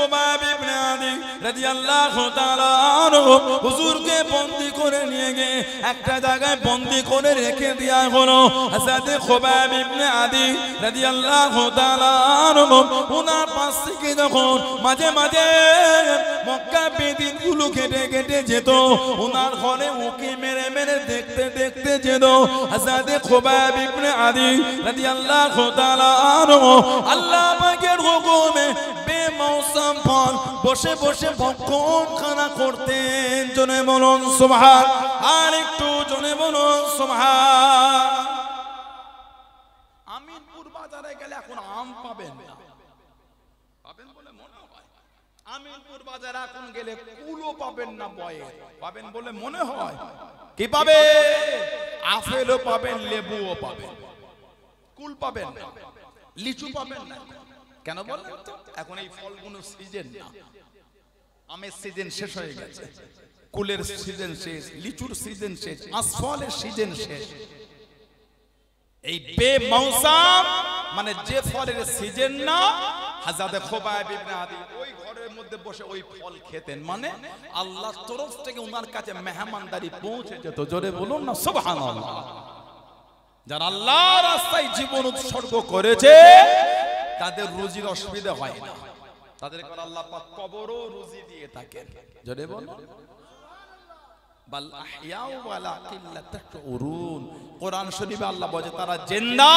খুবাইব ইবনে আদি রাদিয়াল্লাহু তাআলা আনহু হুজুরকে বন্দী করে নিয়ে গিয়ে একটা জায়গায় বন্দী করে রেখে দেয়া হলো। হযরত খুবাইব ইবনে আদি রাদিয়াল্লাহু তাআলা আনহু ওনার পাশ থেকে যখন মাঝে মাঝে মক্কা বেদিনগুলো কেটে কেটে যেত, ওনার ঘরে উকি মেরে মেরে দেখতে দেখতে যেত। হযরত খুবাইব ইবনে আদি রাদিয়াল্লাহু তাআলা আনহু আল্লাহ পাকের হুকুমে বেমৌসম ফল বসে বসে ভক্ষণ খানা করতেন। জনে বলুন সুবহান, আর একটু জনে বলুন সুবহান। আমিনপুর বাজারে গেলে এখন আম পাবেন না, পাবেন বলে মনে হয়। আমিনপুর বাজারে এখন গেলে কুলও পাবেন না, বয়ে পাবেন বলে মনে হয়। কি পাবে? আপেলও পাবেন, লেবুও পাবেন, কুল পাবেন না, লিচু পাবেন না। কেন বলেন তো? এখন এই ফলগুলো সিজন না, আমের সিজন শেষ হয়ে গেছে, কুলের সিজন শেষ, লিচুর সিজন শেষ, আসফলের সিজন শেষ। এই বেমৌসম মানে যে ফলের সিজন না, হযরত খুবাইব ইবনে আদি ওই ঘরের মধ্যে বসে ওই ফল খেতেন। মানে আল্লাহর তরফ থেকে ওনার কাছে মেহমানদারি পৌঁছে যেত। জোরে বলুন না সুবহানাল্লাহ। যারা আল্লাহর রাস্তায় জীবন উৎসর্গ করেছে তাদের রুজির অসুবিধা হয় না, তাদের করে আল্লাহ পাক কবরও রুজি দিয়ে থাকেন। জোরে বলুন বাল আহইয়াউ ওয়ালা কিল্লাতা তাশউরুন। কোরআন শরীফে আল্লাহ বলে তারা জিন্দা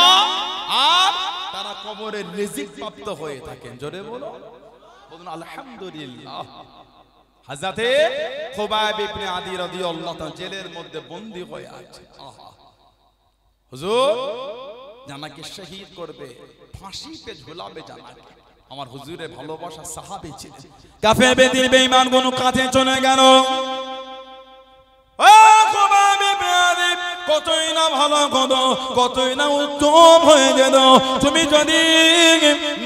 আর তারা কবরের রিজিক প্রাপ্ত হয়ে থাকেন। জোরে বলুন আলহামদুলিল্লাহ। হযরত খুবাইব ইবনে আদি রাদিয়াল্লাহু তাআলা জেলের মধ্যে বন্দী হয়ে আছে। হুজুর জানাকে শহীদ করবে, ফাঁসিতে ঝুলাবে জানাকে। আমার হুজুরের ভালোবাসা সাহাবী ছিলেন। কাফের বেদিন বেঈমান কোন কাছে চলে গেল। ও খুবাইব ইবনে আদি কতই না ভালো কথা, কতই না উত্তম হয়ে যেত। তুমি যদি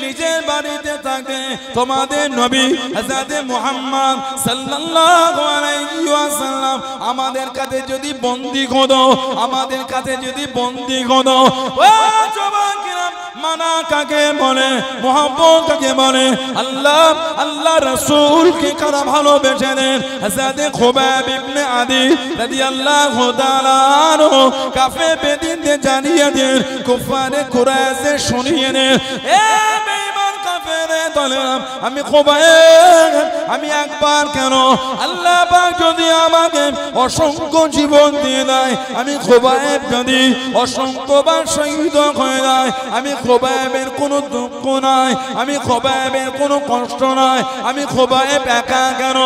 নিজের বাড়িতে থাকে, তোমাদের নবী হযরত মুহাম্মদ সাল্লাল্লাহু আলাইহি ওয়াসাল্লাম আমাদের কাছে যদি বন্দী হতো, আমাদের কাছে যদি বন্দী হতো, ও যুবকেরা মানা কাকে বলে, মুহাব্বত কাকে বলে, আল্লাহ আল্লাহ রাসূলকে কারা ভালোবেসেন। হযরত খুবাইব ইবনে আদি রাদিয়াল্লাহু তাআলা আনহু কাফের বেদিনদের জানিয়ে দেন, কুফারে কুরাইশে শুনিয়ে দেন, এ বেঈমান কাফেরে দলেরা, আমি খুবাইব, আমি একবার কেন আল্লাহ পাক যদি আমাকে অসংখ্য জীবন দিয়ে দেয়, আমি খুবাইব যদি অসংখ্যবার শহীদ হয়ে যায়, আমি খুবাইবের কোনো দুঃখ নাই, আমি খুবাইবের কোনো কষ্ট নাই, আমি খুবাইব একা কেন,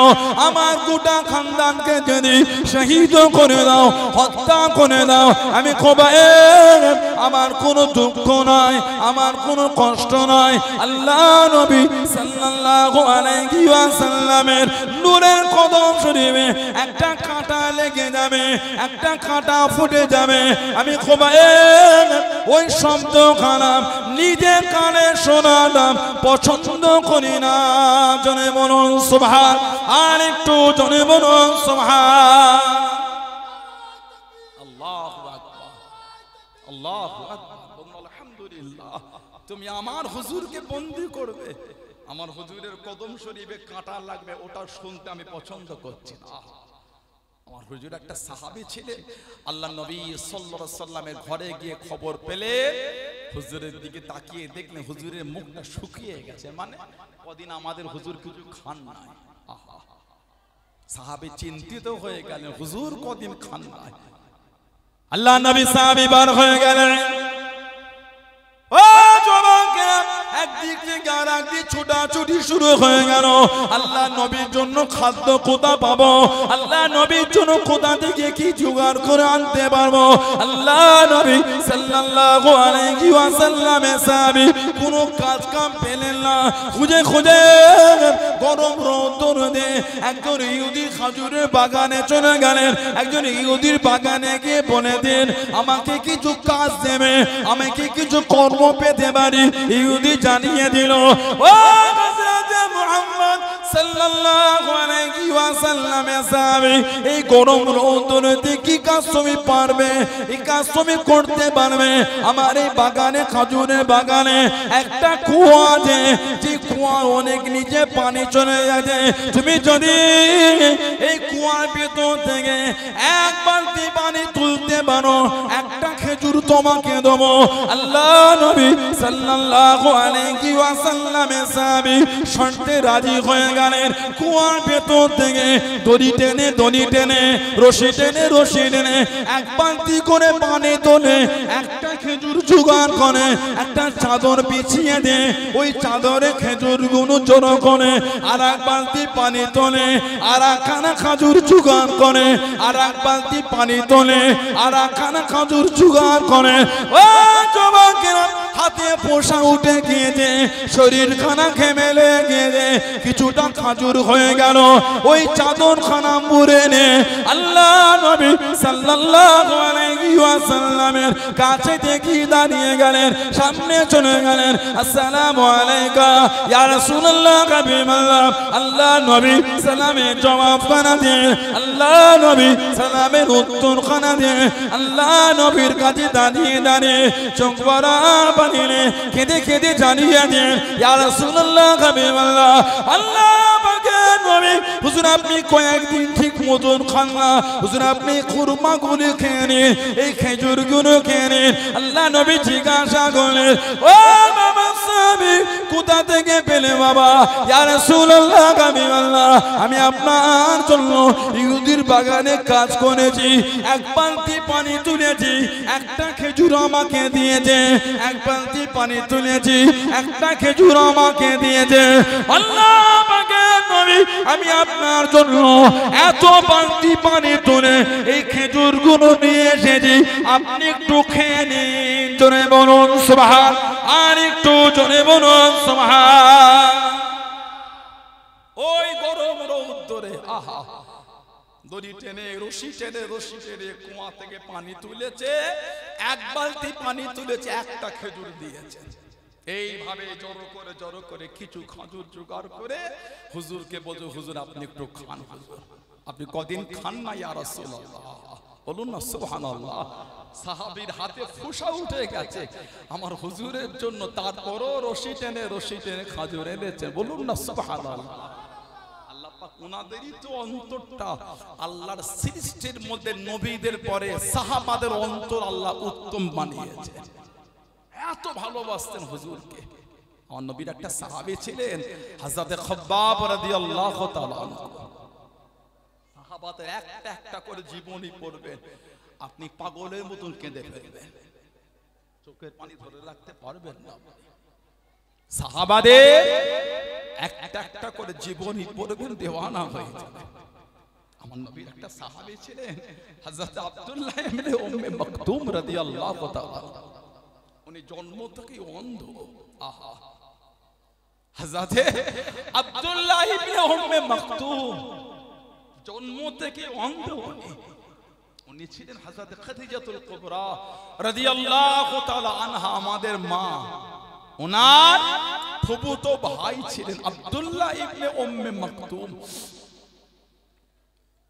আমার গোটা খানদানকে যদি শহীদ করে দাও, হত্যা করে দাও, আমি খুবাইব, আমার কোনো দুঃখ নাই, আমার কোনো কষ্ট নাই। আল্লাহ নবী সাল্লাল্লাহু আলাইহি ওয়াসাল্লামের নূরের কদম শরীফে একটা কাঁটা লেগে যাবে, একটা কাঁটা ফুটে যাবে, আমি খুবাইব ওই শব্দ খারাপ নিজের কানে শোনালাম পছন্দ করি না। জনে বলুন সুবহান, আর একটু জনে বলুন সুবহান। আল্লাহু আকবার, আল্লাহু আকবার, আলহামদুলিল্লাহ। তুমি আমার হুজুরকে বন্দী করবে, আমার হুজুরের কদম শরীফে কাঁটা লাগবে, ওটা শুনতে আমি পছন্দ করছি না। আমার হুজুর একটা সাহাবী ছিলেন, আল্লাহ নবী সাল্লাল্লাহু আলাইহি সাল্লামের ঘরে গিয়ে খবর পেলে হুজুরের দিকে তাকিয়ে দেখলেন হুজুরের মুখটা শুকিয়ে গেছে, মানে কদিন আমাদের হুজুর কিছু খান নাই। আহা, সাহাবী চিন্তিত হয়ে গেলেন, হুজুর কদিন খান নাই। আল্লাহ নবী সাহাবী বার হয়ে গেলেন। ও যুবকেরা, একদিক থেকে আর একদিক ছুটাছুটি শুরু হয়ে গেল। আল্লাহ নবীর জন্য খাদ্য কোথা পাবো, আল্লাহ নবীর জন্য কোথা থেকে কি জোগাড় করে আনতে পারবো। আল্লাহ নবী সাল্লাল্লাহু আলাইহি ওয়াসাল্লামের সাহাবী কোনো কাজ কাম পেলেন না, খুঁজে খুঁজে গরম রোদ দিয়ে একজন ইহুদি খাজুরের বাগানে চলে গেলেন। একজন ইহুদির বাগানে গিয়ে বলে দিন, আমাকে কিছু কাজ দেবে, আমাকে কিছু কর্ম পেতে পারি। ইহুদি জানিয়ে দিল, ও হযরত মুহাম্মদ সাল্লাল্লাহু আলাইহি ওয়াসাল্লামের সাহাবী, এই গরম রোদে কি কাজ তুমি পারবে, এই কাজ তুমি করতে পারবে। আমার এই বাগানে, খাজুরের বাগানে একটা কুয়া আছে, যে কুয়ার অনেক নিচে পানি চলে যাচ্ছে, তুমি যদি এই কুয়ার ভেতর থেকে এক বালতি পানি তুলতে পারো, একটা খেজুর তোমাকে দেবো। আল্লাহ নবী সাল্লাল্লাহু আলাইহি ওয়াসাল্লামের সাহাবী শর্তে রাজি হয়ে গেলেন। কুয়ার ভেতর থেকে দড়ি টেনে রশি টেনে এক বালতি করে পানি তোলে, একটা খেজুর জোগাড় করে, একটা চাদর বিছিয়ে দে, ওই চাদরে খেজুর গুলো জড়ো করে আর এক বালতি পানি তোলে, আর একখানা খেজুর জোগাড় করে, আর এক বালতি পানি তোলে, আর একখানা খেজুর জোগাড় করে। ও যুবকেরা, হাতে পোষা উঠে গিয়েছে, শরীর খানা ঘেমে লেগেছে, কিছুটা খাজুর হয়ে গেল, ওই চাদর খানা মুড়ে নে আল্লাহ নবী সাল্লাল্লাহু আলাইহি ওয়াসাল্লামের কাছে দেখি দাঁড়িয়ে গেলেন, সামনে চলে গেলেন। আসসালামু আলাইকা ইয়া রাসূলুল্লাহ হাবিবাল্লাহ। আল্লাহ নবী সালামের জবাব খানা দিয়ে, আল্লাহ নবী সালামের উত্তর খানা দিয়ে, আল্লাহ নবীর কাছে দাঁড়িয়ে চোখ ভরা পানি কেঁদে কেঁদে জানিয়ে দেন, ইয়া রাসূলুল্লাহ হাবিবাল্লাহ, আল্লাহ পাকের নবী হুজুর আপনি কয়েকদিন ঠিক মতন খান না, হুজুর আপনি খুরমা গুলি খেয়ে নিন, এই খেজুর গুলো খেয়ে নিন। আল্লাহ নবী জিজ্ঞাসা করলেন, ও বাবা সাহাবী কোথা থেকে পেলে বাবা? ইয়া রাসূলুল্লাহ হাবিবাল্লাহ, আমি আপনার জন্য ইহুদির বাগানে কাজ করেছি, এক বালতি পানি তুলেছি, একটা খেজুর আমাকে দিয়েছে, এক বালতি পানি তুলেছি, একটা খেজুর আমাকে দিয়েছে। আল্লাহ পাকের নবী আমি আপনার জন্য এত বালতি পানি তুলে এই খেজুর গুলো নিয়ে এসেছি, আপনি একটু খেয়ে নিন। জোরে বলুন সুবহান, আর একটু জোরে বলুন সুবহান। ওই গরম রৌদ্রে আহা দড়ি টেনে রশি টেনে কুয়া থেকে পানি তুলেছে, এক বালতি পানি তুলেছে, একটা খেজুর দিয়েছে। এইভাবে জড়ো করে কিছু খেজুর জোগাড় করে হুজুরকে বলছে, হুজুর আপনি একটু খান, হুজুর আপনি কদিন খান না ইয়া রাসূলুল্লাহ, বলুন না সুবহানাল্লাহ। সাহাবীর হাতে ফুসা উঠে গেছে আমার হুজুরের জন্য, তারপরও রশি টেনে খেজুর এনেছেন, বলুন না সুবহানাল্লাহ। উনাদেরই তো অন্তরটা আল্লাহর সৃষ্টির মধ্যে নবীদের পরে সাহাবাদের অন্তর আল্লাহ উত্তম বানিয়েছে, এত ভালোবাসতেন হুজুরকে। আমার নবীর একটা সাহাবী ছিলেন হযরত খাব্বাব রাদিয়াল্লাহু তাআলা আনহু। সাহাবাদের একটা করে জীবনী পড়বেন, আপনি পাগলের মতন কেঁদে ফেলবেন, চোখের পানি ধরে রাখতে পারবেন না। সাহাবাদের একটা করে জীবনী পড়বেন, দেওয়ানা হয়ে যাবে। আমার নবীর একটা সাহাবী ছিলেন হযরত আব্দুল্লাহ ইবনে উম্মে মাকতুম রাদিয়াল্লাহু তাআলা, উনি জন্ম থেকেই অন্ধ। আহা, হযরত আব্দুল্লাহ ইবনে উম্মে মাকতুম জন্ম থেকে অন্ধ। উনি ছিলেন হযরত খাদিজাতুল কুবরা রাদিয়াল্লাহু তাআলা আনহা, আমাদের মা। ওনার ফুফুতো ভাই ছিলেন আব্দুল্লাহ ইবনে উম্মে মাকতুম।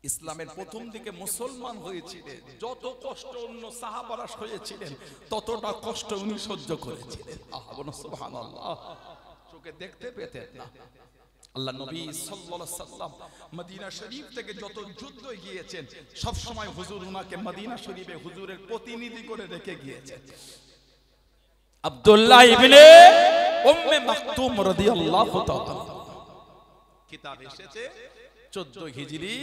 ইসলামের প্রথম দিকে মুসলমান হয়েছিলেন, যত কষ্ট অন্য সাহাবারা হয়েছিলেন ততটা কষ্ট উনি সহ্য করেছিলেন। সুবহানাল্লাহ, চোখে দেখতে পেতেন না। আল্লাহ নবী সাল্লাল্লাহু আলাইহি সাল্লাম মদিনা শরীফ থেকে যত যুদ্ধ গিয়েছেন সব সময় হুজুর উনাকে মদিনা শরীফে হুজুরের প্রতিনিধি করে রেখে গিয়েছেন। আব্দুল্লাহ ইবনে উম্মে মাকতুম রাদিয়াল্লাহু তাআলা, কিতাব এসেছে 14 হিজরি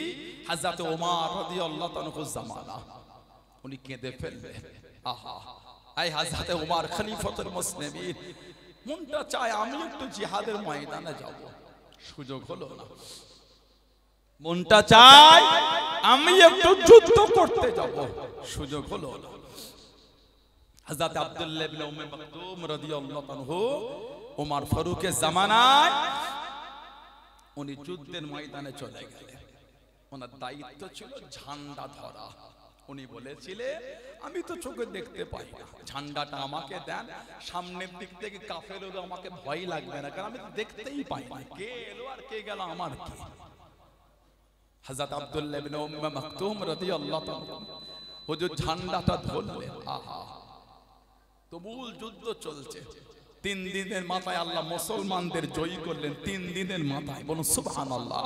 হযরত ওমর রাদিয়াল্লাহু তাআলার জামানা। উনি কেঁদে ফেললেন। আহা, এই হযরত ওমর খলিফাতুল মুসলিমিন, মনটা চায় আমি একটু জিহাদের ময়দানে যাব, সুযোগ হলো না। মনটা চায় আমি একটু যুদ্ধ করতে যাব, সুযোগ হলো না। হযরত আব্দুল্লাহ ইবনে উম্মে মাকতুম রাদিয়াল্লাহু আনহু ওমর ফারুকের জামানায় উনি যুদ্ধের ময়দানে চলে গেলেন। ওনার দায়িত্ব ছিল ঝান্ডা ধরা। উনি বলেছিলেন আমি তো চোখে দেখতে পাই না, ঝান্ডাটা আমাকে দেন, সামনের দিক থেকে কাফের হলো আমাকে ভয় লাগবে না, কারণ আমি দেখতেই পাই না কে এলো আর কে গেল আমার কি। হযরত আব্দুল্লাহ ইবনে উম্মে মাকতুম রাদিয়াল্লাহু তাআলা হুজুর ঝান্ডাটা ধরলেন। আহা, তুমুল যুদ্ধ চলছে, 3 দিনের মাথায় আল্লাহ মুসলমানদের জয়ী করলেন 3 দিনের মাথায়, বলুন সুবহানাল্লাহ।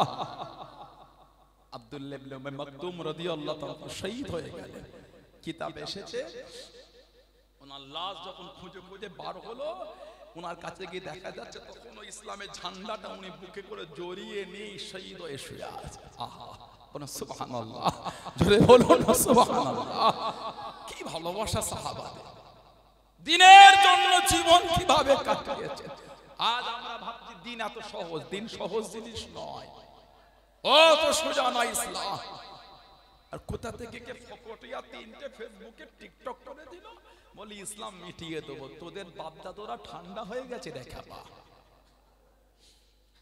আব্দুল্লাহ ইবনে উম্মে মাকতুম রাদিয়াল্লাহু তাআলা শহীদ হয়ে গেলেন। কিতাব এসেছে ওনার লাশ যখন খুঁজে খুঁজে বার হলো, ওনার কাছে গিয়ে দেখা যাচ্ছে তখন ওই ইসলামের ঝান্ডাটা উনি বুকে করে জড়িয়ে নিয়ে শহীদ হয়ে শুয়ে আছে। আহা, বলুন সুবহানাল্লাহ, জোরে বলুন সুবহানাল্লাহ। কি ভালোবাসা সাহাবাদের, দিনের জন্য জীবন কিভাবে কাটিয়েছে। আজ আমরা ভাবছি দিন এত সহজ, দিন সহজ জিনিস নয়, ও তো সোজা নয় ইসলাম। আর কোথা থেকে কে ফকটিয়া 3টে ফেসবুকে টিকটক করে দিল, বলি ইসলাম মিটিয়ে দেবো। তোদের বাপদাদারা ঠান্ডা হয়ে গেছে দেখাবা,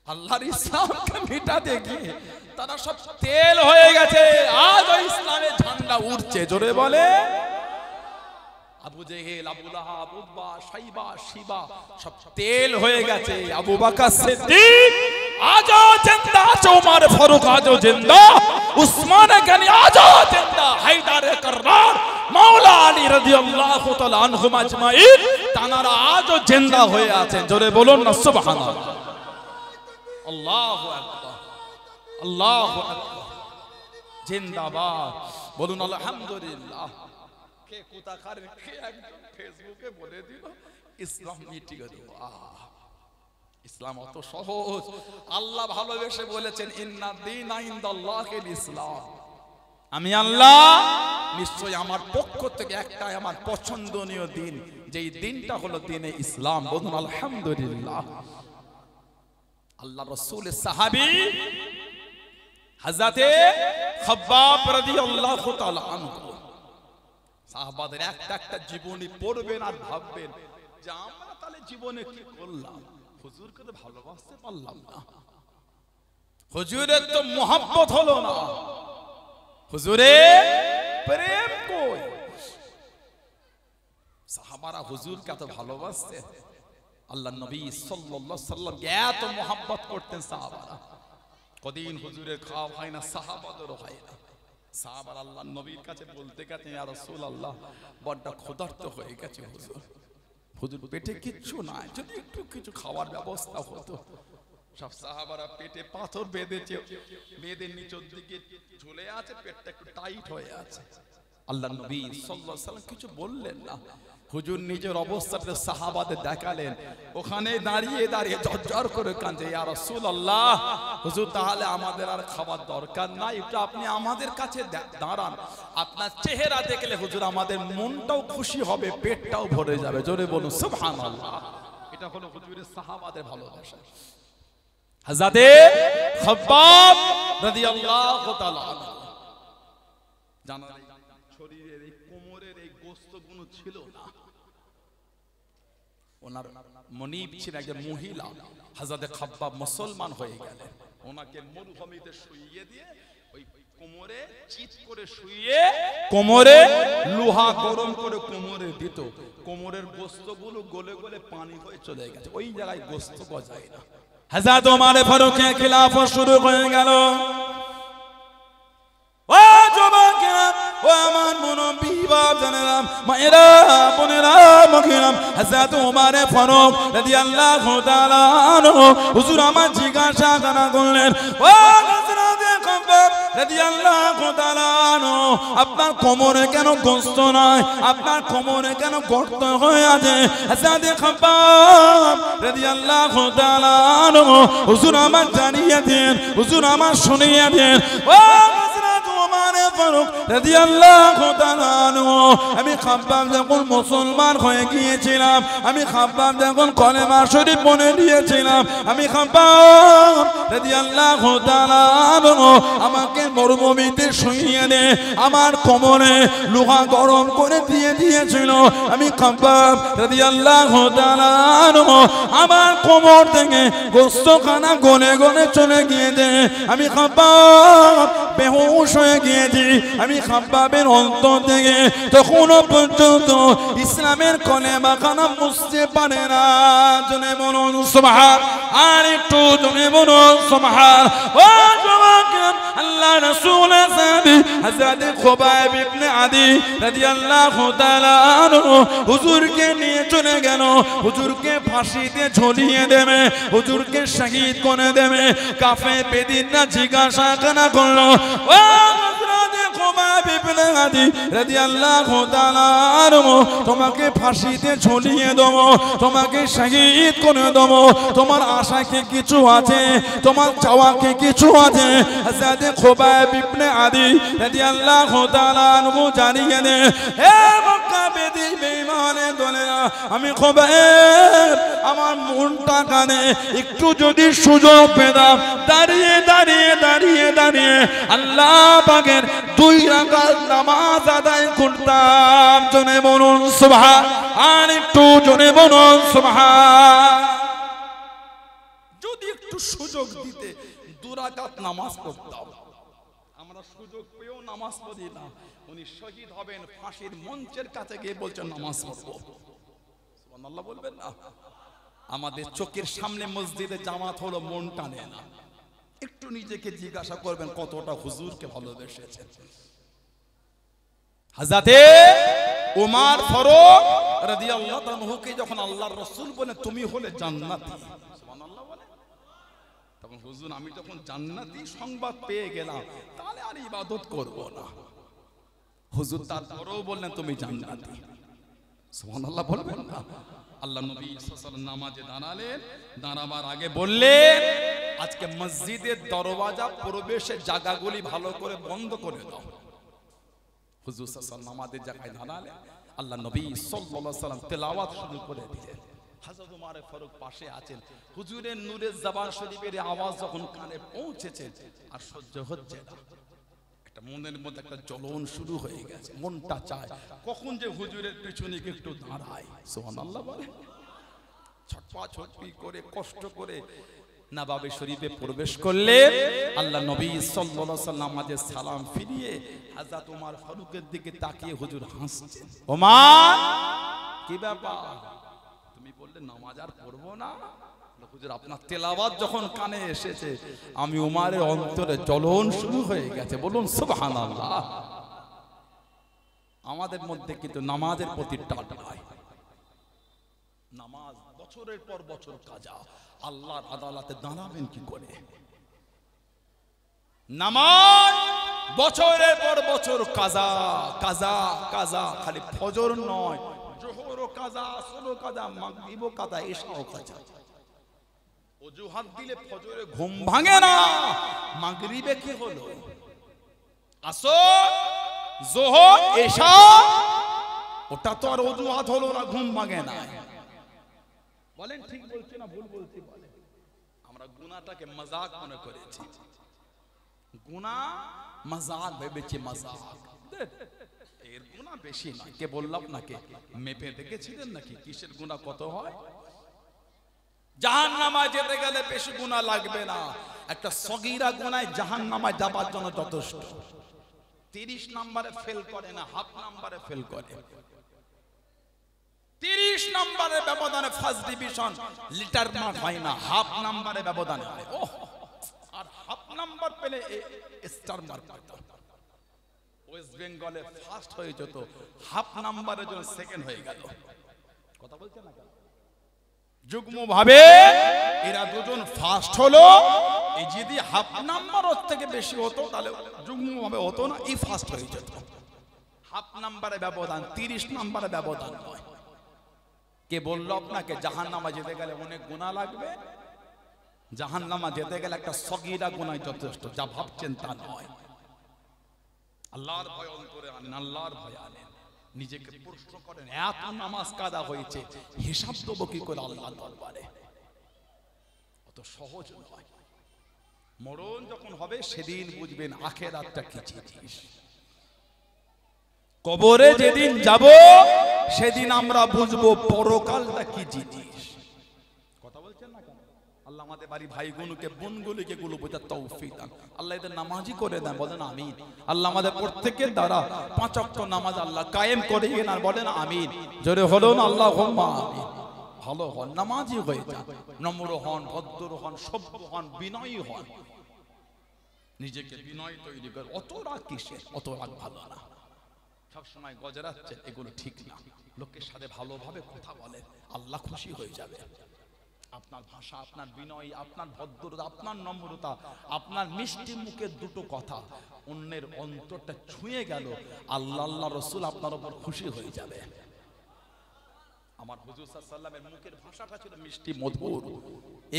আল্লাহর ইসলামকে মিটাতে গিয়ে তারা সব তেল হয়ে গেছে। আজ ওই ইসলামের ঝান্ডা উড়ছে, জোরে বলে। আবু জেহেল, আবু লাহাব, উতবা, শাইবা, শিবা সব তেল হয়ে গেছে। আবু বকর সিদ্দিক আজও জিন্দা আছে, ওমর ফারুক আজও জিন্দা, উসমান গনি আজও জিন্দা, হায়দার কররার, মাওলা আলী রাদিয়াল্লাহু তাআলা আনহুম আজমাইন তানারা আজও জিন্দা হয়ে আছেন। জোরে বলুন না সুবহানাল্লাহ। আল্লাহু আকবার, আল্লাহু আকবার, জিন্দাবাদ, বলুন আলহামদুলিল্লাহ। কে কোথাকার কে একজন ফেসবুকে বলে দিল ইসলাম মিটিয়ে দেব। ইসলাম অত সহজ। আল্লাহ ভালোবেসে বলেছেন ইন্না দীনা ইনদাল্লাহিল ইসলাম, আমি আল্লাহ নিশ্চয় আমার পক্ষ থেকে একটাই আমার পছন্দনীয় দিন, যেই দিনটা হলো দিনে ইসলাম। বলুন আলহামদুলিল্লাহ। আল্লাহ রাসূলের সাহাবী হযরতে খাব্বাব রাদিয়াল্লাহু তাআলা আনহু, সাহাবাদের একটা একটা জীবনী পড়বেন আর ভাববেন যে আমরা তাহলে জীবনে কি করলাম, হুজুরকে তো ভালোবাসতে পারলাম না, হুজুরের তো মোহাব্বত হলো না, হুজুরের প্রেম কই। সাহাবারা হুজুরকে এত ভালোবাসতেন, আল্লাহ নবী সাল্লাল্লাহু আলাইহি সাল্লাম এত মোহাব্বত করতেন সাহাবারা। কদিন হুজুরের খাওয়া হয় না, সাহাবাদেরও হয় না। সাহাবারা আল্লাহ নবীর কাছে বলতে গেছেন ইয়া রাসূলুল্লাহ বড় ক্ষুধার্ত হয়ে গেছে হুজুর, হুজুর পেটে কিচ্ছু নাই, যদি একটু কিছু খাওয়ার ব্যবস্থা হতো। সব সাহাবারা পেটে পাথর বেঁধেছে, মেয়েদের নিচের দিকে ঝুলে আছে, পেটটা একটু টাইট হয়ে আছে। আল্লাহ নবী সাল্লাল্লাহু আলাইহি সাল্লাম কিছু বললেন না। হুজুর নিজের অবস্থাতে সাহাবাদের দেখালেন, ওখানে দাঁড়িয়ে দাঁড়িয়ে ঝরঝর করে কাঁদে, ইয়া রাসূলুল্লাহ হুজুর তাহলে আমাদের আর খাবার দরকার নাই, একটু আপনি আমাদের কাছে দাঁড়ান, আপনার চেহারা দেখলে হুজুর আমাদের মনটাও খুশি হবে, পেটটাও ভরে যাবে। জোরে বলুন সুবহানাল্লাহ। এটা হলো হুজুরের সাহাবাদের ভালোবাসা। হযরতে খাব্বাব রাদিয়াল্লাহু তাআলা আনহু, জানা শরীরের এই কোমরের এই গোশতগুলো ছিল না, ওনার মনিব ছিল একজন মহিলা। হযরতে খাব্বাব মুসলমান হয়ে গেলেন, ওনাকে মরুভূমিতে শুইয়ে দিয়ে ওই কোমরে চিত করে শুইয়ে কোমরে লোহা গরম করে কোমরে দিত, কোমরের গোশতগুলো গলে গলে পানি হয়ে চলে গেছে, ওই জায়গায় গোশত গজায় না। হযরত ওমর ফারুকের খিলাফত শুরু হয়ে গেল। ও যুবকেরা, ও আমার মুরব্বি বাপজানেরা, মায়েরা, বোনেরা, মহিলা, হযরত ওমর ফারুক রাদিয়াল্লাহু তাআলা আনহু হুজুর আমার জিজ্ঞাসা করলেন, ও হযরত খাব্বাব রাদিয়াল্লাহু তাআলা আনহু আপনার কোমরে কেন গোশত নাই, আপনার কোমরে কেন গর্ত হয়ে আছে? হযরত খাব্বাব রাদিয়াল্লাহু তাআলা আনহু হুজুর আমার জানিয়ে দেন, হুজুর আমার শুনিয়ে দেন। ও ফারুক রাদিয়াল্লাহু তাআলা আনহু, আমি খাব্বাব যখন মুসলমান হয়ে গিয়েছিলাম, আমি খাব্বাব যখন কলেমা শরীফ পড়ে নিয়েছিলাম, আমি খাব্বাব রাদিয়াল্লাহু তাআলা আনহু আমাকে মরুভূমিতে শুইয়ে দে, আমার কোমরে লোহা গরম করে দিয়ে দিয়েছিল। আমি খাব্বাব রাদিয়াল্লাহু তাআলা আনহু আমার কোমর থেকে গোশতখানা গলে গলে চলে গিয়েছে, আমি খাব্বাব বেহুশ হয়ে গিয়েছি। আমি খাব্বাবের অন্তর থেকে তখনও পর্যন্ত ইসলামের কলেমা খানা মুছতে পারে না। জনে বলুন সুবহান, আর একটু জনে বলুন সুবহান। ও জওয়ান, আল্লাহ রাসূল সাহাবী হযরত খুবাইব ইবনে আদি রাদিয়াল্লাহু তাআলা আনহু হুজুরকে নিয়ে চলে গেল। হুজুরকে ফাঁসিতে ঝুলিয়ে দেবে, হুজুরকে শহীদ করে দেবে। কাফের বেদিনরা জিজ্ঞাসা কেনা করলো, ও হযরত খুবাইব ইবনে আদি রাদিয়াল্লাহু তাআলা আনহু, তোমাকে ফাঁসিতে ঝুলিয়ে দেব, তোমাকে শহীদ করে দেব, তোমার আশা কি কিছু আছে? তোমার চাওয়া কি কিছু আছে? হযরত খুবাইব ইবনে আদি রাদিয়াল্লাহু তাআলা আনহু জানিয়ে দেন, হে মক্কা বেদি বেঈমানের দলেরা, আমি খুবাইব, আমার মনটা কানে, একটু যদি সুযোগ পেতাম দাঁড়িয়ে দাঁড়িয়ে দাঁড়িয়ে দাঁড়িয়ে আল্লাহ পাকের 2 রাকাত নামাজ আদায় করতাম। জনে বলুন সুবহান, আর একটু জনে বলুন সুবহান। যদি একটু সুযোগ দিতে 2 রাকাত নামাজ পড়তাম। আমরা সুযোগ পেয়েও নামাজ পড়ি না। উনি শহীদ হবেন, ফাঁসির মঞ্চের কাছে গিয়ে বলছেন নামাজ পড়বো। সুবহানাল্লাহ বলবেন না? আমাদের চোখের সামনে মসজিদে জামাত হলো, মন টানে না। একটু নিজেকে জিজ্ঞাসা করবেন কতটা হুজুরকে ভালোবেসেছেন। হযরতে ওমর ফারুক রাদিয়াল্লাহু আনহুকে যখন আল্লাহর রাসূল বলে তুমি হলে জান্নাতি, সুবহানাল্লাহ বলে, তখন হুজুর আমি যখন জান্নাতি সংবাদ পেয়ে গেলাম তাহলে আর ইবাদত করব না। হুজুর তারপরেও বললেন তুমি জান্নাতি। সুবহানাল্লাহ বলবেন না? আল্লাহ নবী সাল্লাল্লাহু আলাইহি ওয়াসাল্লাম নামাজে দাঁড়ালেন, দাঁড়াবার আগে বললেন আজকে মসজিদের দরওয়াজা প্রবেশের জায়গাগুলি ভালো করে বন্ধ করে দাও। হুজুর সাল্লাল্লাহু আলাইহি ওয়াসাল্লাম নামাজের জায়গায় দাঁড়ালেন, আল্লাহ নবী সাল্লাল্লাহু আলাইহি ওয়াসাল্লাম তেলাওয়াত শুরু করে দিলেন। হযরত ওমর ফারুক পাশে আছেন। হুজুরের নূরের জবান শরীফের আওয়াজ যখন কানে পৌঁছেছে আর সহ্য হচ্ছে না, একটা মনের মধ্যে একটা জ্বলন শুরু হয়ে গেছে। মনটা চায় কখন যে হুজুরের পিছনে একটু দাঁড়ায়। সুবহানাল্লাহ বলে, ছটপি করে কষ্ট করে নবাবে শরীফে প্রবেশ করলে আল্লাহ নবী সাল্লাল্লাহু আলাইহি ওয়াসাল্লাম নামাজে সালাম ফিরিয়ে হযরত ওমর ফারুকের দিকে তাকিয়ে হুজুর হাসছেন। ওমর, কি ব্যাপার? তুমি বললে নামাজ আর পড়বো না? হুজুর আপনার তেলাওয়াত যখন কানে এসেছে আমি ওমরের অন্তরে জ্বলন শুরু হয়ে গেছে। বলুন সুবহানাল্লাহ। আমাদের মধ্যে কিন্তু নামাজের প্রতি টান নাই। নামাজ বছরের পর বছর কাজা, আল্লাহর আদালতে দাঁড়াবেন কি করে? নামাজ বছরের পর বছর কাজা কাজা কাজা, খালি ফজর নয়, জোহরও কাজা, আসরও কাজা, মাগরিবও কাজা, এশাও কাজা। অজুহাত দিলে ফজরে ঘুম ভাঙে না, মাগরিবে কি হলো? আসর, জোহর, এশা, ওটা তো আর অজুহাত হলো না, ঘুম ভাঙে না। বলেন ঠিক বলছি না ভুল বলছি? বলেন। আমরা গুনাহটাকে মজাক মনে করেছি, গুনাহ মজাক ভেবেছি। মজাক, এর গুনাহ বেশি না। কে বলল আপনাকে? মেপে দেখেছিলেন নাকি কিসের গুনাহ কত হয়? জাহান্নামে যেতে গেলে বেশি গুনাহ লাগবে না। একটা সগীরা গুনায় জাহান্নামে যাবার জন্য যথেষ্ট। 30 নম্বরে ফেল করে না, হাফ নম্বরে ফেল করে। 30 নম্বরের ব্যবধানে ফার্স্ট ডিভিশন লিটার মার্ক হয় না, হাফ নম্বরে ব্যবধান হয়। ওহ, আর হাফ নাম্বার পেলে স্টার মার্ক পেত। ওয়েস্ট বেঙ্গলে ফার্স্ট হয়ে যেত, হাফ নাম্বারের জন্য সেকেন্ড হয়ে গেল। কথা বলছেন না কেন? যুগ্ম ভাবে এরা দুজন ফার্স্ট হলো। এই যদি হাফ নাম্বার ওর থেকে বেশি হতো তাহলে যুগ্ম ভাবে হতো না, এই ফার্স্ট হয়ে যেত। হাফ নাম্বারে ব্যবধান, 30 নম্বরে ব্যবধান নয়। কে বলল আপনাকে জাহান্নামে যেতে গেলে অনেক গুনাহ লাগবে? জাহান্নামে যেতে গেলে একটা সগীরা গুনাহ যথেষ্ট। যা ভাবছেন তা নয়। আল্লাহর ভয় অন্তরে আনেন, আল্লাহর ভয় আনেন। নিজেকে প্রশ্ন করেন, এত নামাজ কাদা হয়েছে, হিসাব দেবো কি করে আল্লাহর দরবারে? অত সহজ নয়। মরণ যখন হবে সেদিন বুঝবেন আখিরাতটা কি জিনিস। কবরে যেদিন যাব সেদিন আমরা বুঝবো পরকালটা কি জিনিস। কথা বলছেন না কেন? আল্লাহ আমাদের বাড়ি ভাইগুলোকে বোনগুলোকে গুলো বোঝার তৌফিক দান, আল্লাহ এদের নামাজি করে দেন, বলেন আমিন। আল্লাহ আমাদের প্রত্যেকের দ্বারা 5 ওয়াক্ত নামাজ আল্লাহ কায়েম করে দেন, আর বলেন আমিন। জোরে হলো না আল্লাহুম্মা আমিন। ভালো হন, নামাজি হয়ে যান, নম্র হন, ভদ্র হন, সভ্য হন, বিনয়ী হন, নিজেকে বিনয় তৈরি করে। অত রাগ কিসের? অত রাগ ভালো না। সবসময় গজরাচ্ছে, এগুলো ঠিক না। লোকের সাথে ভালোভাবে কথা বলে, আল্লাহ খুশি হয়ে যাবে। আপনার ভাষা, আপনার বিনয়, আপনার ভদ্রতা, আপনার নম্রতা, আপনার মিষ্টি মুখের দুটো কথা অন্যের অন্তরটা ছুঁয়ে গেল, আল্লাহ আল্লাহ রসুল আপনার উপর খুশি হয়ে যাবে। আমার হুজুর সাল্লাল্লাহু আলাইহি ওয়াসাল্লামের মুখের ভাষাটা ছিল মিষ্টি মধুর।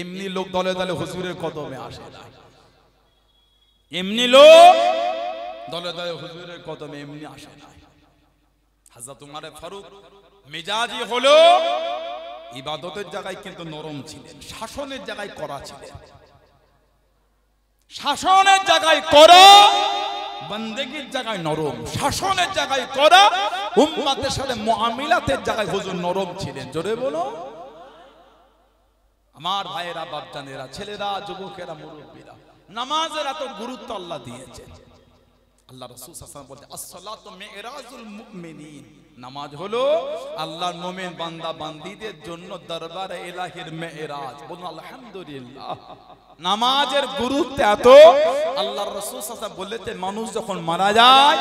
এমনি লোক দলে দলে হুজুরের কদমে আসে না, এমনি লোক দলে দলে হুজুরের কদমে এমনি আসে না। হযরত উমর ফারুক মেজাজি হলো ইবাদতের জায়গায় কিন্তু নরম ছিলেন, শাসনের জায়গায় কড়া ছিলেন। শাসনের জায়গায় কড়া, বন্দেগীর জায়গায় নরম। শাসনের জায়গায় কড়া, উম্মতের সাথে মুআমিলাতের জায়গায় হুজুর নরম ছিলেন। জোরে বলো। আমার ভাইয়েরা, বাপজানেরা, ছেলেরা, যুবকেরা, মুরব্বীরা, নামাজের এত গুরুত্ব আল্লাহ দিয়েছেন। আল্লাহ রাসূল সাল্লাল্লাহু আলাইহি ওয়াসাল্লাম বলেন, আস-সালাতু মিরাজুল মুমিনিন, নামাজ হলো আল্লাহর মুমিন বান্দা বান্দীদের জন্য দরবারে ইলাহির মিরাজ। বলুন আলহামদুলিল্লাহ। নামাজের গুরুত্ব এত, আল্লাহর রাসূল সাল্লাল্লাহু আলাইহি ওয়াসাল্লাম বলেছেন, মানুষ যখন মারা যায়,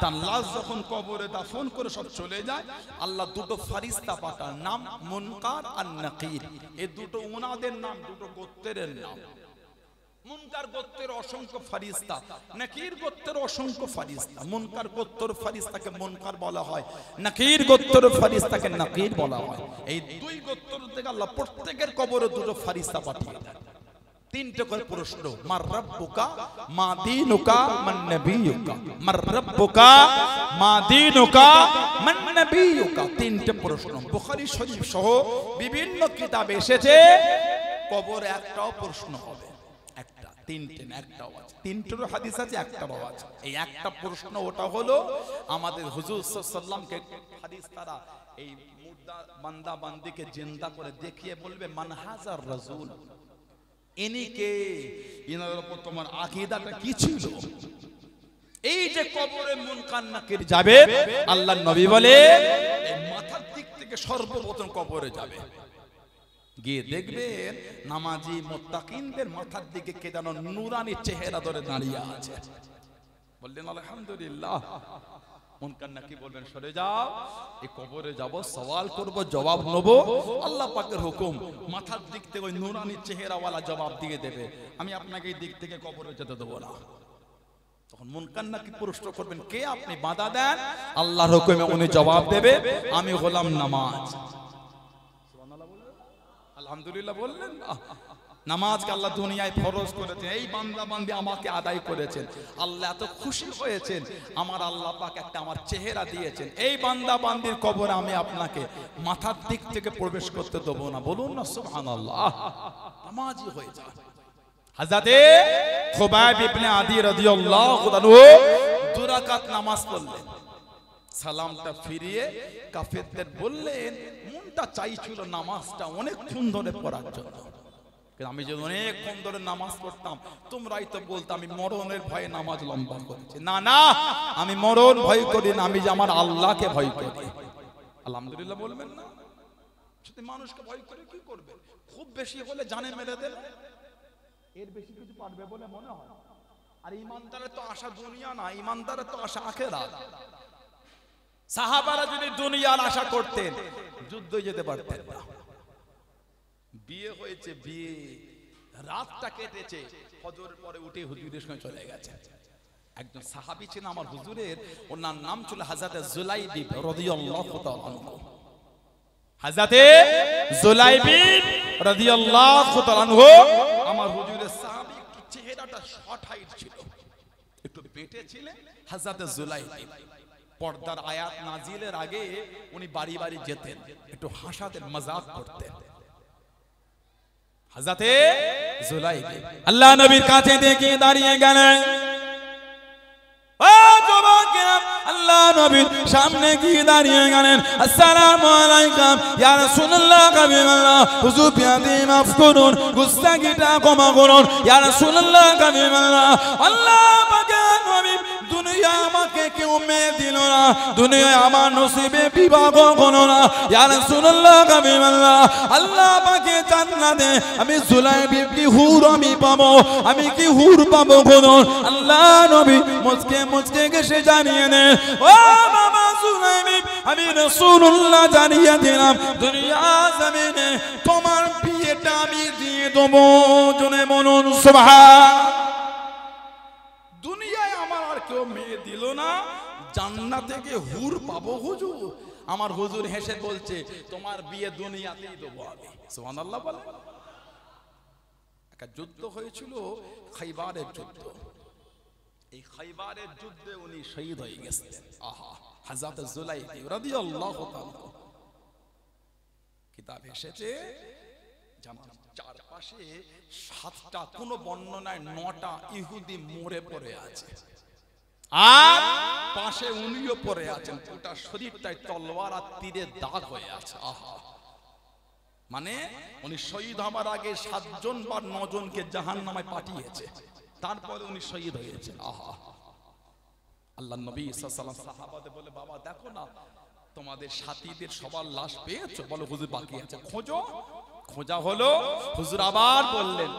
তার লাশ যখন কবরে দাফন করে সব চলে যায়, আল্লাহ দুটো ফেরেশতা পাঠান, নাম মুনকার আর নাকির। এই দুটো উনাদের নাম, দুটো গোত্রের নাম। মুনকার গোত্রের অসংখ্য ফেরেশতা, নাকির গোত্রের অসংখ্য ফেরেশতা। মুনকার গোত্রের ফেরেশতাকে মুনকার বলা হয়, নাকির গোত্রের ফেরেশতাকে নাকির বলা হয়। এই দুই গোত্র থেকে আল্লাহ প্রত্যেকের কবরে দুটো ফেরেশতা পাঠিয়ে দেন। তিনটে করে প্রশ্ন, মার রাব্বুকা, মা দীনুকা, মান নবিয়ুকা। মার রাব্বুকা, মা দীনুকা, মান নবিয়ুকা। তিনটে প্রশ্ন বুখারী শরীফ সহ বিভিন্ন কিতাবে এসেছে। কবরে একটাও প্রশ্ন হবে, একটা, তিনটে না, একটাও আছে। তিনটেরও হাদিস আছে, একটাও আছে। এই একটা প্রশ্ন, ওটা হলো আমাদের হুজুর সাল্লাল্লাহু আলাইহি ওয়াসাল্লামকে হাদিস তারা এই মুর্দা বান্দা বান্দীকে জিন্দা করে দেখিয়ে বলবে, মান হাজার রাসূল, ইনি কে? ইনার উপর তোমার আকীদাটা কি ছিল? এই যে কবরে মুনকার নাকির যাবে, আল্লাহর নবী বলে এই মাথার দিক থেকে সর্বপ্রথম কবরে যাবে, গিয়ে দেখবেন নামাজি মুত্তাকিনদের মাথার দিকে কে যেন নূরানি চেহারা ধরে দাঁড়িয়ে আছে। বললেন আলহামদুলিল্লাহ। মুনকার নাকির বলবেন, সরে যাও, এই কবরে যাব, সওয়াল করব, জবাব নেব। আল্লাহ পাকের হুকুম, মাথার দিক থেকে ওই নূরানি চেহারাওয়ালা জবাব দিয়ে দেবে, আমি আপনাকে এই দিক থেকে কবরে যেতে দেবো না। তখন মুনকার নাকির প্রশ্ন করবেন, কে আপনি? বাধা দেন, আল্লাহর হুকুমে উনি জবাব দেবে, আমি হলাম নামাজ। আলহামদুলিল্লাহ বললেন। নামাজকে আল্লাহ দুনিয়ায় ফরজ করেছেন, এই বান্দা বান্দি আমাকে আদায় করেছেন। আল্লাহ এত খুশি হয়েছেন, আমার আল্লাহ পাক একটা আমার চেহারা দিয়েছেন। এই বান্দা বান্দির কবরে আমি আপনাকে মাথার দিক থেকে প্রবেশ করতে দেবো না। বলুন না সুবহানাল্লাহ। নামাজি হয়ে যায়। হযরতে খুবাইব ইবনে আদি রাদিয়াল্লাহু আনহু 2 রাকাত নামাজ পড়লেন, সালামটা ফিরিয়ে কাফেরদের বললেন, মনটা চাইছিল নামাজটা অনেকক্ষণ ধরে পড়ার জন্য, আমি যদি অনেকক্ষণ ধরে নামাজ পড়তাম, তোমরাই তো বলতো আমি মরণের ভয়ে নামাজ লম্বা করেছি। না না, আমি মরণ ভয় করি না, আমি যে আমার আল্লাহকে ভয় করি। আলহামদুলিল্লাহ বলবেন না? যদি মানুষকে ভয় করে কি করবে? খুব বেশি হলে জানে মেরে দেবে, এর বেশি কিছু পারবে বলে মনে হয়। আর ইমানদারের তো আশা দুনিয়া না, ইমানদারের তো আশা আখিরাত। সাহাবারা যদি দুনিয়ার আশা করতেন, যুদ্ধে যেতে পারতেন না। বিয়ে হয়েছে, বিয়ে রাতটা কেটেছে, ফজরের পরে উঠে হুজুরের সঙ্গে চলে গেছে। একজন সাহাবী ছিলেন আমার হুজুরের, ওনার নাম ছিল হযরত জুলাইবি রাদিয়াল্লাহু তাআলা আনহু। হযরতে জুলাইবি রাদিয়াল্লাহু তাআলা আনহু আমার হুজুরের সাহাবী, একটু চেহারাটা শর্ট হাইট ছিল, একটু পেটে ছিলেন হযরত জুলাইবি। পর্দার আয়াত নাজিলের আগে উনি বাড়ি বাড়ি যেতেন, একটু হাসাতেন, মজাক করতেন। হযরতে জুলাইবি আল্লাহ নবীর কাছে দেখে দাঁড়িয়ে গেলেন। ও যুবকেরা, আল্লাহ নবীর সামনে গিয়ে দাঁড়িয়ে গেলেন। আসসালামু আলাইকুম ইয়া রাসূলুল্লাহ, কাবিমাল্লাহ, হুজুর বিয়াদি মাফ করুন, গুস্তাখিটা ক্ষমা করুন ইয়া রাসূলুল্লাহ, কাবিমাল্লাহ। আল্লাহ পাকের নবী, দুনিয়া আমাকে কেউ মেয়ে দিল না, দুনিয়ায় আমার নসিবে বিবাহ হলো না ইয়া রাসূলুল্লাহ, কাবিমাল্লাহ। আল্লাহ পাকে জান্নাতে আমি জুলাইবি কি হুর আমি পাবো, আমি কি হুর পাবো বলুন। আল্লাহ নবী মুচকে মুচকে গেছে জানিয়ে নে, ও বাবা জুলাইবি, আমি রাসূলুল্লাহ জানিয়ে দিলাম দুনিয়া জমিনে তোমার বিয়েটা আমি দিয়ে দেবো। জনে বলুন সুবহান। দুনিয়ায় আমার আর কেউ মেয়ে দিল না, জান্নাত থেকে হুর পাবো হুজুর। আমার হুজুর হেসে বলছে তোমার বিয়ে দুনিয়াতেই দেবো আমি। সুবহানাল্লাহ বলে। একটা যুদ্ধ হয়েছিল, খাইবারের যুদ্ধ। এই খাইবারের যুদ্ধে উনি শহীদ হয়ে গেছেন। আহা, হযরত জুলাইবি রাদিয়াল্লাহু তাআলা। কিতাব এসেছে চারপাশে 7টা, কোন বর্ণনায় 9টা ইহুদি মরে পড়ে আছে, আর পাশে উনিও পড়ে আছেন। পুরো শরীরটাই তলোয়ার আর তীরের দাগ হয়ে আছে। আহা, মানে উনি শহীদ হওয়ার আগে 7 জন বা 9 জনকে জাহান্নামে পাঠিয়েছে, তারপরে উনি শহীদ হয়েছে। আহা, আল্লাহর নবী সাল্লাল্লাহু আলাইহি ওয়াসাল্লাম সাহাবাদের বলে, বাবা দেখো না তোমাদের সাথীদের সবার লাশ পেয়েছো? বলো হুজুর বাকি আছে, খোঁজো। খোঁজা হলো, হুজুর আবার বললেন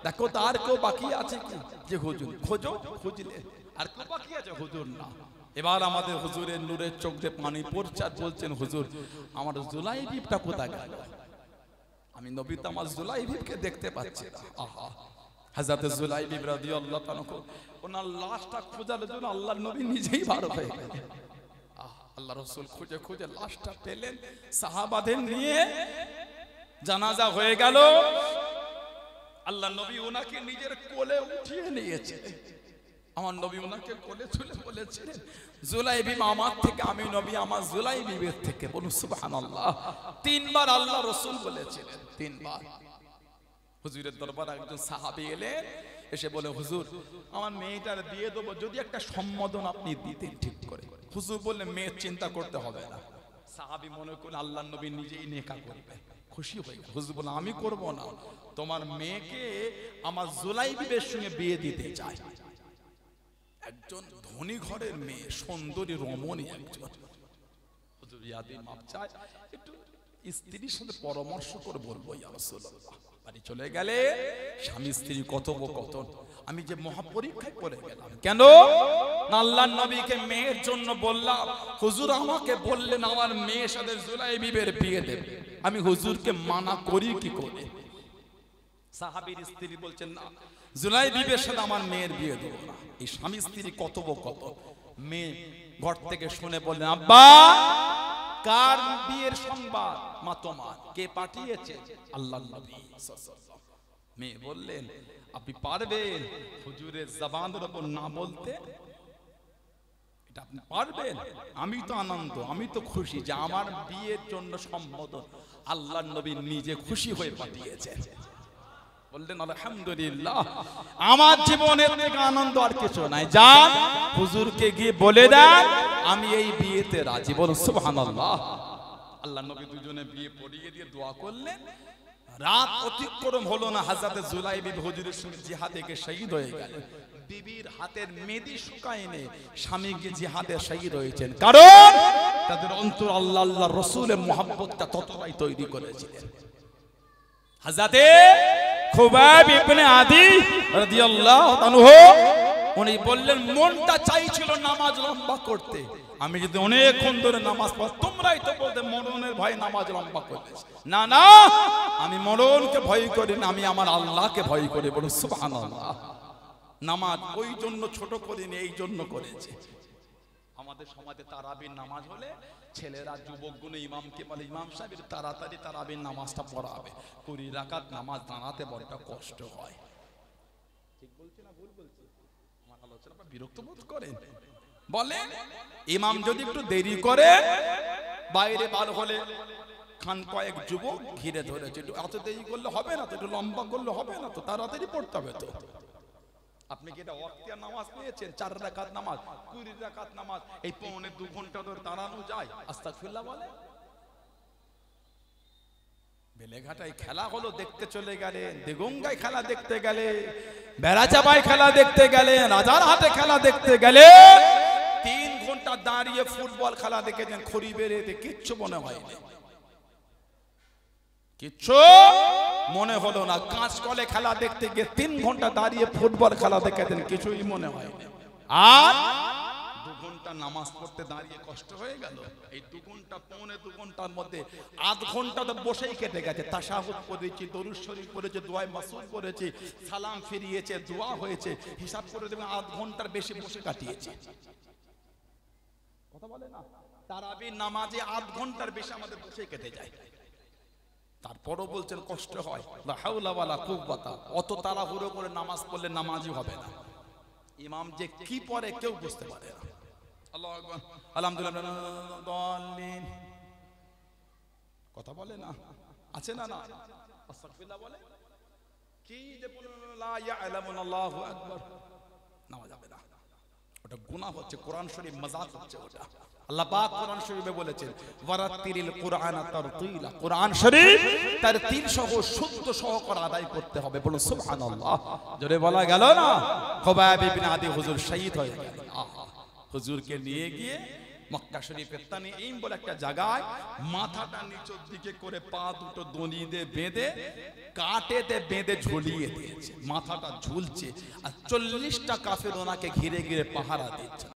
দেখো তার কেউ বাকি আছে কি? যে হুজুর খোঁজো, খুঁজলে আর কেউ বাকি আছে? হুজুর না। এবার আমাদের হুজুরের নূরের চোখ দিয়ে পানি পড়ছে আর বলছেন হুজুর আমার জুলাইবিটা কোথায় গেল? আমি নবী তো আমার জুলাইবিকে দেখতে পাচ্ছি না। আহা, হযরত জুলাইবি রাদিয়াল্লাহু তাআলা ওনার লাশটা খোঁজার জন্য আল্লাহর নবী নিজেই বার হয়ে গেলেন। আল্লাহ রাসূল খুঁজে খুঁজে লাশটা পেলেন, সাহাবাদের নিয়ে জানাজা হয়ে গেল। আল্লাহ নবী ওনাকে নিজের কোলে উঠিয়ে নিয়েছে। আমার নবী ওনাকে কোলে তুলে বলেছিলেন জুলাইবি আমার থেকে, আমি নবী আমার জুলাইবির থেকে। বলুন সুবহানাল্লাহ। 3 বার আল্লাহ রাসূল বলেছিলেন, 3 বার। হুজুরের দরবারে একজন সাহাবী এলেন, এসে বলে হুজুর আমার মেয়েটার বিয়ে দেবো, যদি একটা সম্বোধন আপনি দিতেন ঠিক করে। হুজুর বললেন মেয়ের চিন্তা করতে হবে না। সাহাবী মনে করলেন আল্লাহর নবী নিজেই নেকা করবে, খুশি হয়ে গেল। হুজুর বললেন আমি করব না, তোমার মেয়েকে আমার জুলাইবির সঙ্গে বিয়ে দিতে চাই। একজন ধনী ঘরের মেয়ে, সুন্দরী রমণী একজন। হুজুর ইয়াদি মাপ চাই, একটু স্ত্রীর সাথে পরামর্শ করে বলবো ইয়া রাসূলুল্লাহ। বাড়ি চলে গেলে স্বামী স্ত্রী কথোপকথন। আমি যে মহাপরীক্ষায় পড়ে গেলাম, কেন না আল্লাহর নবীকে মেয়ের জন্য বললাম, হুজুর আমাকে বললেন আমার মেয়ের সাথে জুলাইবির বিয়ে দেবে, আমি হুজুরকে মানা করি কি করে? সাহাবীর স্ত্রী বলছেন না, জুলাইবির সাথে আমার মেয়ের বিয়ে দেব না। এই স্বামী স্ত্রী কথোপকথন। মেয়ে ঘর থেকে শুনে বললেন আব্বা কার বিয়ের সংবাদ? মা তোমার। কে পাঠিয়েছে? আল্লাহর নবী সাল্লাল্লাহু। মেয়ে বললেন আপনি পারবেন হুজুরের জবানের উপর না বলতে? এটা আপনি পারবেন? আমি তো আনন্দ, আমি তো খুশি যে আমার বিয়ের জন্য সম্বোধন আল্লাহর নবী নিজে খুশি হয়ে পাঠিয়েছে। বললেন আলহামদুলিল্লাহ, আমার জীবনের থেকে আনন্দ আর কিছু নাই। যান হুজুরকে গিয়ে বলে দেন আমি এই বিয়েতে রাজি। বলুন সুবহানাল্লাহ। আল্লাহর নবী দুজনে বিয়ে পড়িয়ে দিয়ে দোয়া করলেন। রাত অতিক্রম হলো না, হযরত জুলাইবি হুজুরের সঙ্গে জিহাদে গিয়ে শহীদ হয়ে গেলেন। বিবির হাতের মেদি শুকায়নি, স্বামী গিয়ে জিহাদে শহীদ হয়েছেন, কারণ তাদের অন্তর আল্লাহ আল্লাহর রাসূলের মুহাব্বতটা ততটাই তৈরি করেছিলেন। হযরতে খুবাইব ইবনে আদি রাদিয়াল্লাহু আনহু উনি বললেন মনটা চাইছিল নামাজ লম্বা করতে, আমি যদি অনেকক্ষণ ধরে নামাজ পড়, তোমরাই তো বলতে মরণের ভয় নামাজ লম্বা করতে। না না, আমি মরণকে ভয় করি না, আমি আমার আল্লাহকে ভয় করি। বলুন সুবহানাল্লাহ। নামাজ ওই জন্য ছোট করিনি, এই জন্য করেছে। আমাদের সমাজে তারাবির নামাজ হলে ছেলেরা যুবকগুলো ইমামকে বলে ইমাম সাহেব তাড়াতাড়ি তারাবির নামাজটা পড়াবে। 20 রাকাত নামাজ দাঁড়াতে বড়টা কষ্ট হয়। ঠিক বলছি না ভুল বলছি? আমার আলোচনা বিরক্ত বোধ করেন? বলেন ইমাম যদি একটু দেরি করে, বাইরে বার হলে খান কয়েক যুবক ঘিরে ধরেছে, একটু এত দেরি করলে হবে না তো, একটু লম্বা করলে হবে না তো, তাড়াতাড়ি পড়তে হবে তো। আপনি কি এটা ওয়াক্তিয়া নামাজ পেয়েছেন? 4 রাকাত নামাজ, 20 রাকাত নামাজ, এই পৌনে 2 ঘন্টা ধরে দাঁড়ানো যায়? আস্তাগফিরুল্লাহ বলে। বেলেঘাটায় খেলা হলো, দেখতে চলে গেলেন। দেগঙ্গায় খেলা দেখতে গেলে, বেড়াচাপায় খেলা দেখতে গেলে, রাজারহাটে খেলা দেখতে গেলে, 3 ঘন্টা দাঁড়িয়ে ফুটবল খেলা দেখেছেন। খড়িবেড়েতে কিচ্ছু মনে হয়নি, কিচ্ছু মনে হলো না। কাঁচকলে খেলা দেখতে গিয়ে 3 ঘন্টা দাঁড়িয়ে ফুটবল খেলা দেখেছেন, কিছুই মনে হয়নি। আর 2 ঘন্টা নামাজ পড়তে দাঁড়িয়ে কষ্ট হয়ে গেল। এই 2 ঘন্টা, পৌনে 2 ঘন্টার মধ্যে আধ ঘন্টা তো বসেই কেটে গেছে। তাশাহুদ পড়েছি, দরুদ শরীফ পড়েছে, দোয়া মাসুদ করেছি, সালাম ফিরিয়েছে, দোয়া হয়েছে। হিসাব করে দেখবেন আধ ঘন্টার বেশি বসে কাটিয়েছে। কথা বলে না, তারাবির নামাজে আধ ঘন্টার বেশি আমাদের বসে কেটে যায়। তারপরও বলছেন কষ্ট হয়। লা হাওলা ওয়ালা কুওয়াতা। অত তাড়াহুড়ো করে নামাজ পড়লে নামাজই হবে না। ইমাম যে কি পড়ে কেউ বুঝতে পারে না। আল্লাহু আকবার, আলহামদুলিল্লাহ, দাল্লিন। কথা বলে না, আছে না? না, আস্তাগফিরুল্লাহ বলে কি যে লা ইয়ালামুনাল্লাহু আকবার, নামাজ হবে না। ওটা গুনাহ হচ্ছে, কোরআন শরীফ মাযাক হচ্ছে ওটা। আল্লাহ পাক কোরআন শরীফে বলেছেন ওয়ারাতিলিল কুরআনা তারতিলা। কোরআন শরীফ তারতিল সহ শুদ্ধ সহকারে আদায় করতে হবে। বলুন সুবহানাল্লাহ। জোরে বলা গেল না? খুবাইব ইবনে আদি হুজুর শহীদ হয়ে গেলেন। হুজুরকে নিয়ে গিয়ে মক্কা শরীফের তানঈম বলে একটা জায়গায় মাথাটা নিচের দিকে করে পা দুটো দড়ি দিয়ে বেঁধে কাটেতে বেঁধে ঝুলিয়ে দিয়েছে। মাথাটা ঝুলছে আর 40টা কাফের ওনাকে ঘিরে ঘিরে পাহারা দিচ্ছে।